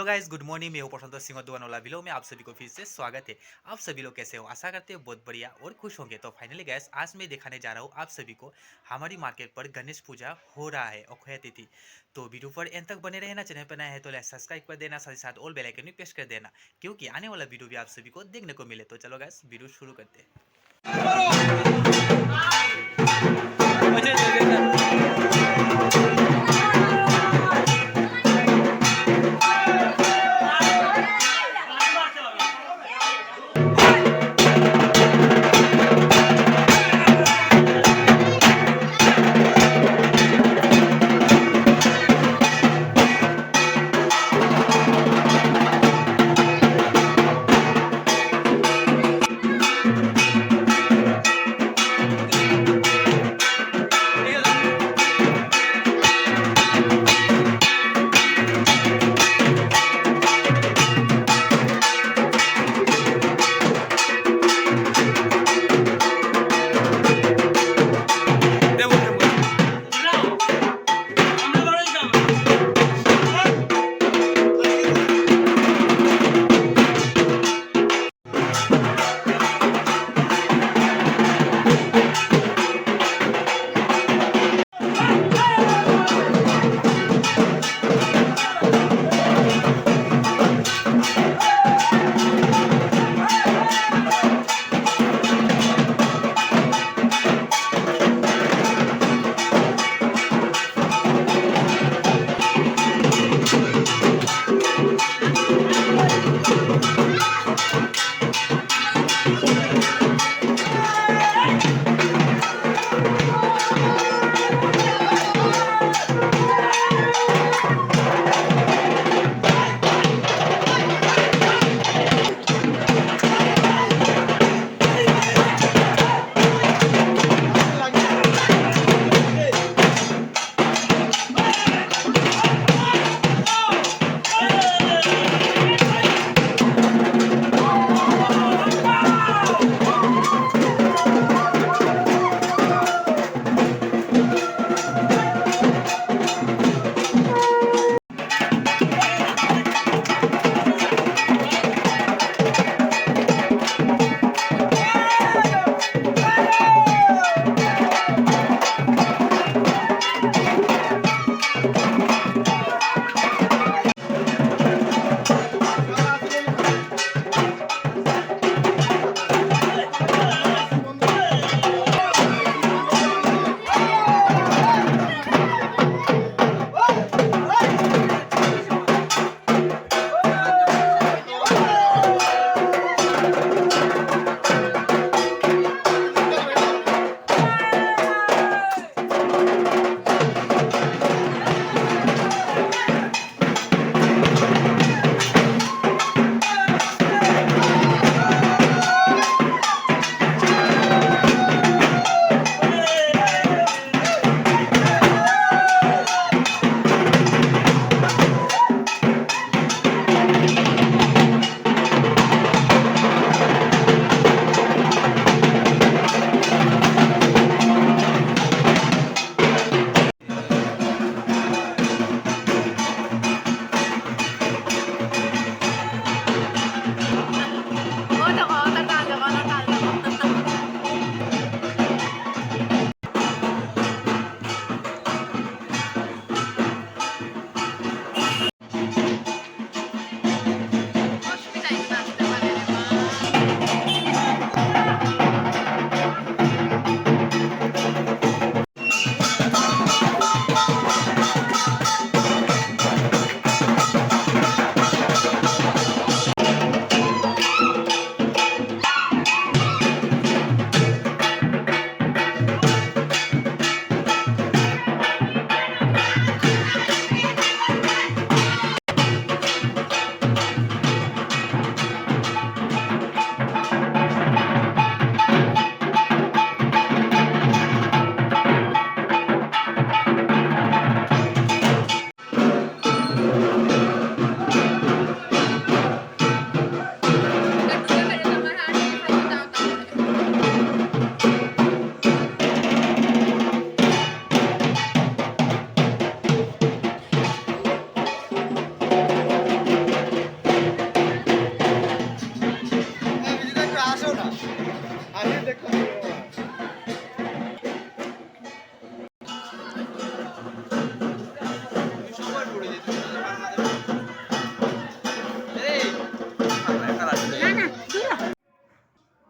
Hello guys, good morning. मैं हूं प्रशांत सिंह और दुकान वाला बिलो में आप सभी को फिर से स्वागत है। आप सभी लोग कैसे हो? आशा करते हैं बहुत बढ़िया और खुश होंगे। तो फाइनली गाइस, आज मैं दिखाने जा रहा हूं आप सभी को हमारी मार्केट पर गणेश पूजा हो रहा है, अक्षय तिथि। तो वीडियो पर एंड तक बने रहना। चैनल पर नया है तो लाइक सब्सक्राइब कर देना, साथ ही साथ ऑल बेल आइकन भी प्रेस कर देना, क्योंकि आने वाला वीडियो भी आप सभी को देखने को मिले। तो चलो गाइस, वीडियो शुरू करते हैं।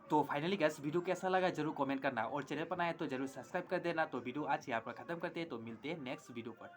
तो फाइनली गैस वीडियो कैसा लगा जरूर कमेंट करना और चैनल पर आए तो जरूर सब्सक्राइब कर देना। तो वीडियो आज यहाँ पर खत्म करते हैं, तो मिलते हैं नेक्स्ट वीडियो पर।